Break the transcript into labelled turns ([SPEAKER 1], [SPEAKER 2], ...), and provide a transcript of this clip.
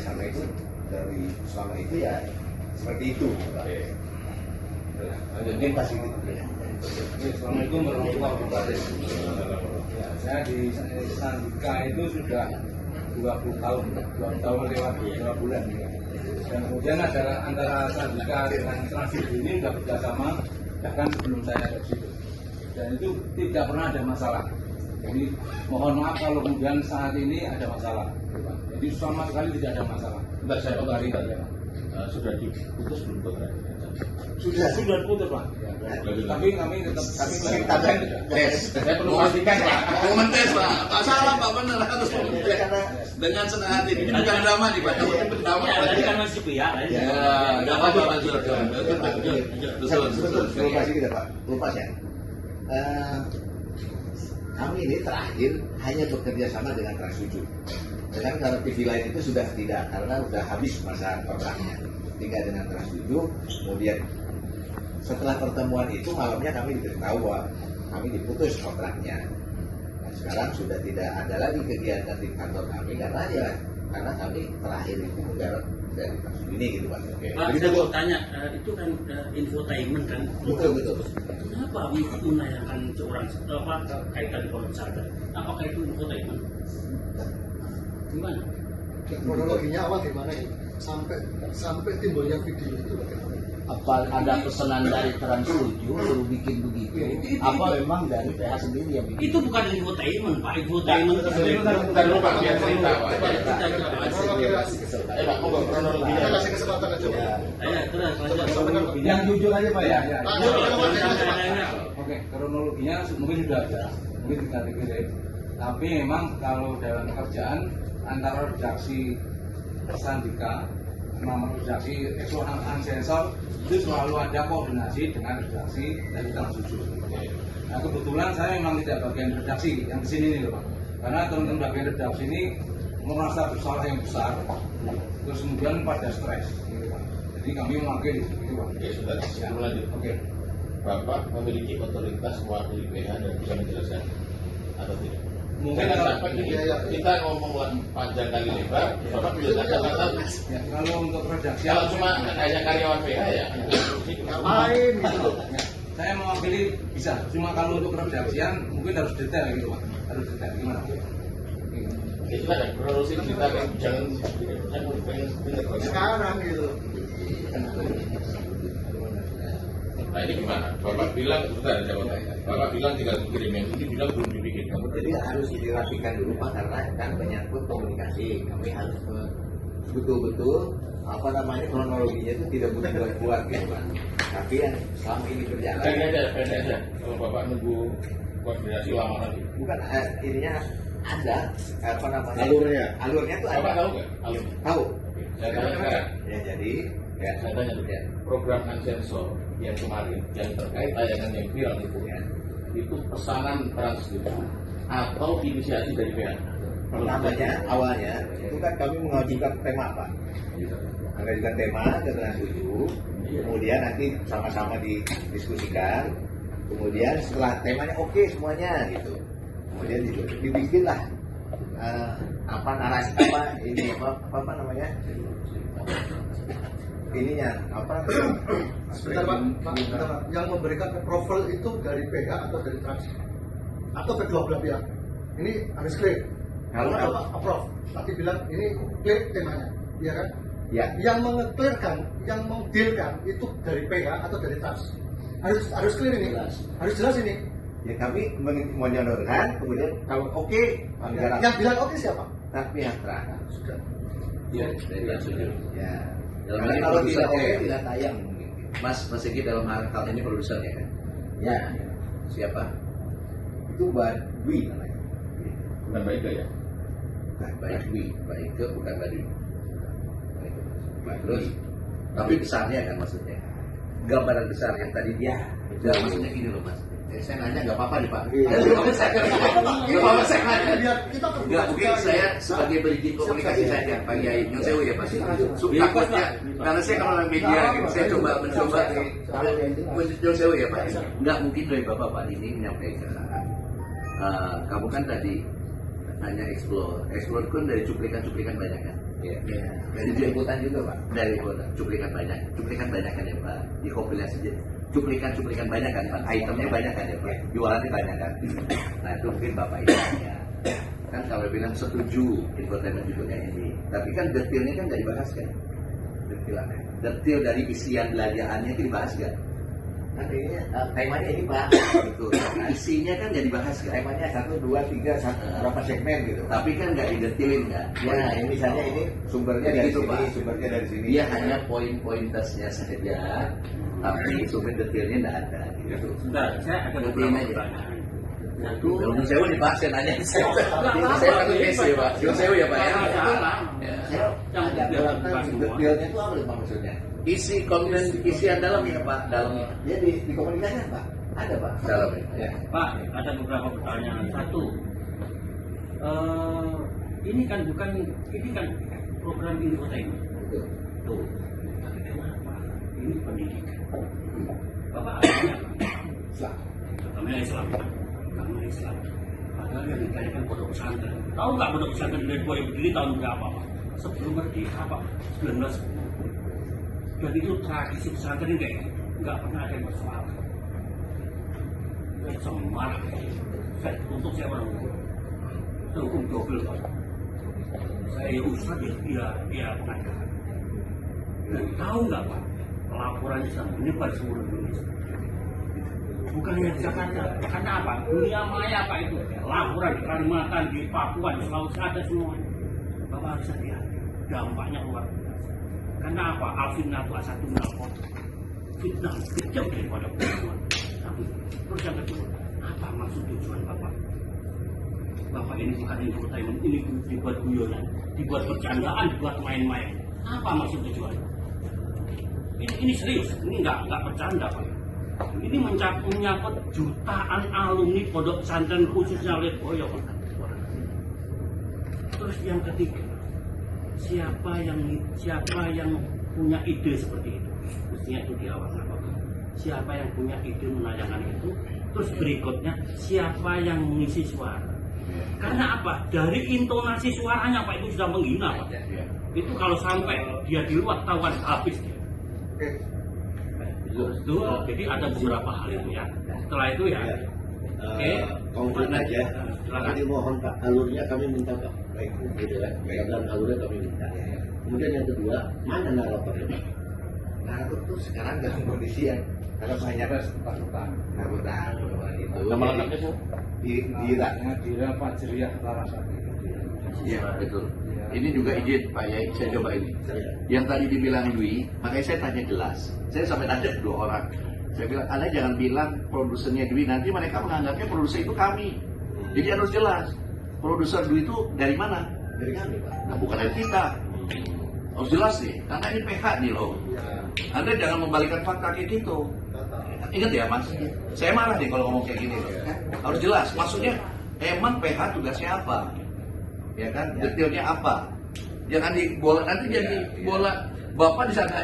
[SPEAKER 1] sana itu dari selama itu ya seperti itu. Mungkin pasti gitu.
[SPEAKER 2] Assalamualaikum warahmatullahi wabarakatuh. Ya, saya di Sandika itu sudah 20 tahun lewat 2 bulan. Dan kemudian ada antara Sandika dengan Transvidu ini sudah bekerjasama bahkan sebelum saya ada di situ. Dan itu tidak pernah ada masalah. Jadi mohon maaf kalau kemudian saat ini ada masalah. Jadi sama sekali tidak ada masalah.
[SPEAKER 3] Mbak, saya kembali sudah diputus belum kontrak?
[SPEAKER 2] Sudah putus Pak. Tapi kami tetap
[SPEAKER 3] saya perlu pastikan Pak.
[SPEAKER 4] Mau mentes Pak, tak salah Pak, benar harus mentes dengan senang hati. Ini bukan drama nih Pak, ini drama.
[SPEAKER 5] Tadi kan masih pihak.
[SPEAKER 4] Ya, nggak apa-apa Pak.
[SPEAKER 1] Betul. Terima kasih kita Pak. Lupa saya. Kami ini terakhir hanya bekerja sama dengan Transvidu. Dengan kalau TV lain itu sudah tidak, karena sudah habis masa kontraknya. Tinggal dengan Transvidu, kemudian setelah pertemuan itu malamnya kami diberitahu bahwa kami diputus kontraknya. Nah, sekarang sudah tidak ada lagi kegiatan di kantor kami karena kami terakhir itu menggarap dari kasus ini gitu Pak.
[SPEAKER 5] Pak, saya mau tanya, itu kan infotainment kan?
[SPEAKER 1] Betul.
[SPEAKER 5] Kenapa menayangkan seorang kaitan korupsi? Apakah itu infotainment? Gimana?
[SPEAKER 6] Kronologinya awal gimana ini? Sampai timbulnya video itu bagaimana?
[SPEAKER 7] Apa ada pesanan dari Transvidu suruh bikin begitu? Apa memang dari PH sendiri yang bikin?
[SPEAKER 5] Itu bukan infotainment, Pak. Infotainment
[SPEAKER 3] Bentar dulu Pak, biar cerita Pak.
[SPEAKER 6] Saya kasih kesempatan aja.
[SPEAKER 2] yang jujur aja Pak ya.
[SPEAKER 5] Oke.
[SPEAKER 2] Kronologinya mungkin sudah ada, mungkin kita dikirim. Tapi memang kalau dalam pekerjaan antara redaksi Sandika sama redaksi Eksonan Ansensor itu selalu ada koordinasi dengan redaksi dari Transvidu. Nah kebetulan saya memang tidak bagian redaksi yang di sini nih loh Pak. Karena teman-teman bagian redaksi ini merasa bersalah yang besar, terus kemudian pada stres, gitu Pak. Jadi kami memanggil gitu Pak.
[SPEAKER 3] Oke, sudah lanjut.
[SPEAKER 2] Oke.
[SPEAKER 3] Bapak memiliki otoritas mewakili PH dan bisa menjelaskan atau tidak?
[SPEAKER 2] Mungkin
[SPEAKER 3] Jangan
[SPEAKER 2] kalau
[SPEAKER 3] sampai kita ngomong panjang kali lebar, Bapak bisa katakan
[SPEAKER 2] ya, kalau untuk redaksi
[SPEAKER 3] kalau cuma kayak karyawan PH ya.
[SPEAKER 6] Ngapain gitu?
[SPEAKER 2] Ya, saya mewakili bisa, cuma kalau untuk redaksian mungkin harus detail gitu Pak. Harus detail gimana?
[SPEAKER 3] Itu kan produksi kita kan jangan
[SPEAKER 6] Sekarang gitu.
[SPEAKER 3] Nah ini gimana? Bapak bilang sudah ada Bapak bilang tinggal kirimin, ini bilang belum dibikin.
[SPEAKER 1] Jadi harus dirapikan dulu Pak karena kan menyangkut komunikasi. Kami harus betul-betul kronologinya itu tidak buat gitu Pak. Tapi yang selama ini berjalan.
[SPEAKER 3] Pendek aja. Kalau Bapak nunggu koordinasi lama lagi.
[SPEAKER 1] Bukan ininya ada alurnya tuh
[SPEAKER 3] Bapak
[SPEAKER 1] ada.
[SPEAKER 3] tahu nggak alurnya?
[SPEAKER 1] Tahu.
[SPEAKER 3] Saya tanya sekarang.
[SPEAKER 1] Ya jadi
[SPEAKER 3] Saya tanya dulu ya. Program Ansensor yang kemarin yang terkait tayangan yang viral itu pesanan Transvidu atau inisiasi dari PH?
[SPEAKER 1] awalnya itu kan kami mengajukan tema Pak. Mengajukan tema ke Transvidu, kemudian nanti sama-sama didiskusikan. Kemudian setelah temanya oke semuanya gitu, kemudian dibikinlah narasi apa namanya ininya
[SPEAKER 6] Sebentar Pak, yang memberikan approval itu dari PH atau dari Transvidu? Atau kedua belah pihak? Ini harus clear. Kalau Bapak approve, tapi bilang ini clear temanya, iya kan?
[SPEAKER 1] ya.
[SPEAKER 6] Yang mengeclearkan, yang mengdealkan itu dari PH atau dari Trans? Harus clear ini, harus jelas ini.
[SPEAKER 1] Ya kami menyodorkan, kemudian kalau oke,
[SPEAKER 6] Yang bilang oke siapa?
[SPEAKER 1] pihak Trans.
[SPEAKER 6] Sudah.
[SPEAKER 5] Ya, dari Transvidu.
[SPEAKER 1] Ya.
[SPEAKER 5] Dalam
[SPEAKER 1] Karena
[SPEAKER 5] hal ini
[SPEAKER 1] kalau tidak
[SPEAKER 5] produser,
[SPEAKER 1] oke
[SPEAKER 5] ya.
[SPEAKER 1] tidak tayang mungkin.
[SPEAKER 5] Mas Egi dalam hal ini produsernya kan?
[SPEAKER 1] Ya.
[SPEAKER 5] Siapa?
[SPEAKER 1] Itu Badwi namanya.
[SPEAKER 3] Bukan baik ya?
[SPEAKER 1] Bukan Badwi.
[SPEAKER 5] Baik ke bukan tadi.
[SPEAKER 1] Terus,
[SPEAKER 5] Tapi besarnya kan maksudnya. Gambaran besar yang tadi dia.
[SPEAKER 1] Ya.
[SPEAKER 5] Maksudnya gini loh Mas. Saya nanya nggak apa-apa nih Pak.
[SPEAKER 1] Iya.
[SPEAKER 5] Nggak apa-apa saya nanya.
[SPEAKER 6] Biar kita
[SPEAKER 5] Enggak, mungkin saya sebagai berikut komunikasi saja Pak Kiai Nyun Sewu ya Pak. Takutnya karena saya kalau orang media gitu, saya mencoba Nyun Sewu ya Pak. Enggak mungkin dari Bapak Pak ini menyampaikan. Kamu kan tadi hanya explore kan dari cuplikan-cuplikan banyak kan. Ya. Dari liputan juga Pak. Dari liputan, cuplikan banyak kan ya Pak. Dikompilasi aja. Cuplikan banyak kan Pak. Itemnya banyak kan ya Pak. Jualannya banyak kan. Nah itu mungkin Bapak ini ya. Kan kalau bilang setuju infotainment juga kayak ini, tapi kan detailnya kan nggak dibahas kan. Detail dari isian belanjaannya itu dibahas kan.
[SPEAKER 1] Kan ini temanya ini Pak.
[SPEAKER 5] Betul. Isinya kan nggak dibahas kan.
[SPEAKER 1] Temanya 1, 2, 3, berapa segmen gitu.
[SPEAKER 5] Tapi kan nggak didetailin kan.
[SPEAKER 1] Ya, ini misalnya ini sumbernya dari
[SPEAKER 5] Gitu,
[SPEAKER 1] sini,
[SPEAKER 5] Pak.
[SPEAKER 1] sumbernya dari sini.
[SPEAKER 5] Dia hanya poin-pointasnya saja, tapi sumber detailnya nggak ada. Gitu.
[SPEAKER 8] Sebentar, saya ada
[SPEAKER 5] Detailnya
[SPEAKER 8] beberapa
[SPEAKER 5] aja.
[SPEAKER 8] pertanyaan. Satu,
[SPEAKER 5] Kalau menurut saya nih Pak, saya nanya. Saya
[SPEAKER 8] apa-apa.
[SPEAKER 5] satu case ya Pak. Menurut saya ya Pak ya.
[SPEAKER 8] Masalah.
[SPEAKER 5] Ya.
[SPEAKER 8] Yang
[SPEAKER 1] Dalam
[SPEAKER 8] bukan semua.
[SPEAKER 1] detailnya itu apa Pak maksudnya?
[SPEAKER 5] Isi konten isian dalamnya Pak, dalamnya.
[SPEAKER 1] Dia di komunikasikan Pak. Ada Pak.
[SPEAKER 5] Dalamnya.
[SPEAKER 1] Ya.
[SPEAKER 8] Pak, ada beberapa pertanyaan. Satu, ini kan program infotainment.
[SPEAKER 1] Betul.
[SPEAKER 8] Tuh, tapi kenapa ini pendidikan? Bapak agamanya apa?
[SPEAKER 1] Islam.
[SPEAKER 8] Agamanya Islam. Agama Islam. Padahal yang dikaitkan pondok pesantren. Tahu nggak pondok pesantren dari gue yang berdiri tahun berapa Pak? Sebelum merdeka Pak, 1910. Dan itu tradisi pesantren kayak gitu. Nggak pernah ada yang bersoal. Saya sama marah. Untuk saya orang hukum. Saya hukum double Pak. Saya ustaz dia pengacara. Dan tahu nggak Pak, laporan Islam menyebar seluruh Indonesia. Bukan hanya di Jakarta. Karena apa? Dunia maya Pak itu. Laporan di Kalimantan, di Papua, di Sulawesi ada semuanya. Bapak harus hati-hati. Dampaknya luar biasa. Karena apa? Al-fitnah itu asatu minal. Fitnah kejam daripada pembunuhan. Tapi terus yang kedua, apa maksud tujuan Bapak? Bapak ini bukan infotainment, ini dibuat guyonan, dibuat bercandaan, dibuat main-main. Apa maksud tujuan? Ini serius, ini nggak bercanda Pak. Ini menyangkut jutaan alumni pondok pesantren khususnya Lirboyo Pak. Terus yang ketiga, siapa yang punya ide seperti itu? Mestinya itu di awal Bapak. Siapa yang punya ide menayangkan itu? Terus berikutnya, siapa yang mengisi suara? Karena apa? Dari intonasi suaranya Pak itu sudah menghina Pak. Itu kalau sampai dia di luar tahuan habis dia.
[SPEAKER 6] Oke.
[SPEAKER 8] Itu, jadi ada beberapa hal itu ya. Setelah itu ya. Oke.
[SPEAKER 7] Konkret aja.
[SPEAKER 8] Silakan.
[SPEAKER 7] Kami mohon Pak, alurnya kami minta Pak. Baik, gitu kan. Dan alurnya kami minta. Kemudian yang kedua, mana naratornya Pak?
[SPEAKER 1] Nah itu tuh sekarang dalam kondisi yang kalau saya
[SPEAKER 2] Ketakutan.
[SPEAKER 1] takutan itu.
[SPEAKER 3] Nama lengkapnya siapa?
[SPEAKER 1] Di
[SPEAKER 2] Dira Fajriyah Larasati.
[SPEAKER 5] Iya betul. Ini juga izin Pak Yai, saya coba ini. Yang tadi dibilang Dwi, makanya saya tanya jelas. Saya sampai tanya ke 2 orang. Saya bilang, Anda jangan bilang produsernya Dwi, nanti mereka menganggapnya produser itu kami. Jadi harus jelas. Produser Dwi itu dari mana?
[SPEAKER 1] dari kami Pak.
[SPEAKER 5] Nah, bukan dari kita. Harus jelas nih, karena ini PH nih loh. Anda jangan membalikkan fakta kayak gitu. Ingat ya Mas, saya marah nih kalau ngomong kayak gini. Harus jelas, maksudnya emang PH tugasnya apa? Ya kan, detailnya apa? Jangan di bola, nanti jadi bola Bapak di sana